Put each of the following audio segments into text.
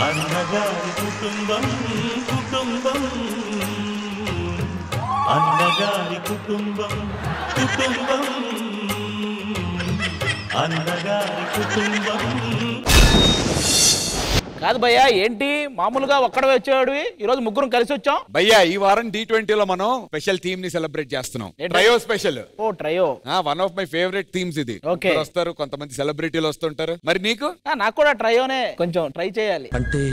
అన్నగారి కుటుంబం కుటుంబం అన్నగారి కుటుంబం కుటుంబం అన్నగారి కుటుంబం. కాదు భయ్యా, ఏంటి మామూలుగా ఒక్కడే వచ్చాడు, ఈ రోజు ముగ్గురం కలిసి వచ్చాం. భయ్యా ఈ వారం T20లో మనం స్పెషల్ థీమ్ ని సెలబ్రేట్ చేస్తున్నాం. Trio special. Oh trio, one of my favourite themes ఇది. వస్తారు కొంతమంది సెలబ్రిటీలు వస్తుంటారు. మరి నీకు? నాకు కూడా ట్రయోనే, కొంచెం ట్రై చేయాలి. అంటే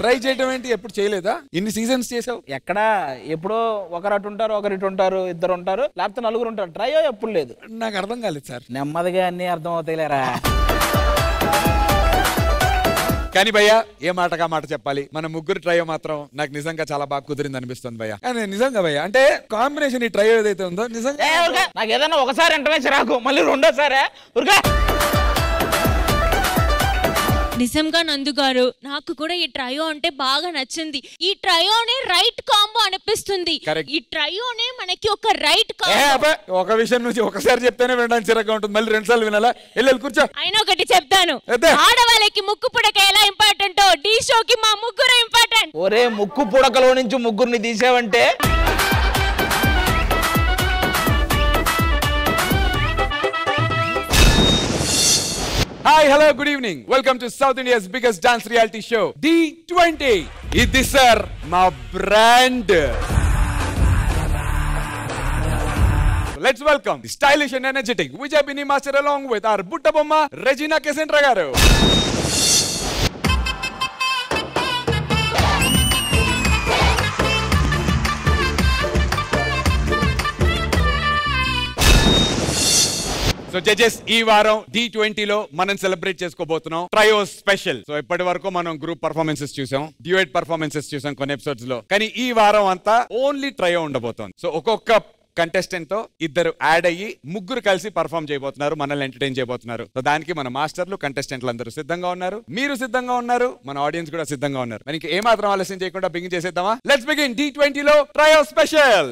ట్రై చేయడం ఏంటి? ఎప్పుడు చేయలేదా? ఇన్ని సీజన్స్ చేసావు? ఎక్కడా, ఎప్పుడో ఒకరు అటు ఉంటారు, ఒకరు ఇటు ఉంటారు, ఇద్దరు ఉంటారు, లేకపోతే నలుగురు ఉంటారు. ట్రయో ఎప్పుడు లేదు. నాకు అర్థం కాలేదు సార్. నెమ్మదిగా అన్ని అర్థం అవుతాయిలేరా. కానీ భయ్యా ఏ మాటగా మాట చెప్పాలి, మన ముగ్గురు ట్రయో మాత్రం నాకు నిజంగా చాలా బాగా కుదిరింది అనిపిస్తుంది భయ్యా. కానీ నిజంగా భయ్యా, అంటే కాంబినేషన్ ఈ ట్రయో ఏదైతే ఉందో నిజంగా నాకు ఏదైనా ఒకసారి అంటే చిరాకు, మళ్ళీ రెండోసారి ఉరుగా. నిజంగా నందు గారు, నాకు కూడా ఈ ట్రయో అంటే బాగా నచ్చింది. ఈ ట్రయోనే రైట్ కాంబో అనిపిస్తుంది. ఈ ట్రయోనే మనకి ఒక రైట్ కాంబో. ఒక విషయం నుంచి ఒకసారి చెప్తేనే వినడానికి చిరగా ఉంటుంది, మళ్ళీ 2 సార్లు వినాలా? వెళ్ళి కూర్చో. అయినా ఒకటి చెప్తాను, ఆడవాళ్ళకి ముక్కు పుడక ఎలా ఇంపార్టెంట్, డి షోకి మా ముగ్గురు ఇంపార్టెంట్. ఒరే, ముక్కు పుడకలో నుంచి ముగ్గురిని తీసావంటే Hi, hello, good evening. Welcome to South India's biggest dance reality show, D20. This sir, my brand. Let's welcome the stylish and energetic Vijay Bini Master along with our Butta Bomma, Regina Kesentra garu. So judges, ఈ వారం D20లో మనం celebrate చేసుకోబోతున్నాం trio special. So ఇప్పటి వరకు మనం group performances చూసాం, duet performances చూసాం కొన్ని ఎపిసోడ్స్ లో. కానీ ఈ వారం అంతా ఓన్లీ ట్రయో ఉండబోతోంది. సో ఒక్కొక్క కంటెస్టెంట్ తో ఇద్దరు యాడ్ అయ్యి ముగ్గురు కలిసి పర్ఫార్మ్ చేయబోతున్నారు, మనల్ని ఎంటర్టైన్ చేయబోతున్నారు. సో దానికి మన మాస్టర్లు, కంటెస్టెంట్లు అందరూ సిద్ధంగా ఉన్నారు, మీరు సిద్ధంగా ఉన్నారు, మన ఆడియన్స్ కూడా సిద్ధంగా ఉన్నారు. మనకి ఏమాత్రం ఆలస్యం చేయకుండా బిగిన్ చేసేద్దామా? లెట్స్ బిగిన్ D20లో ట్రయో స్పెషల్.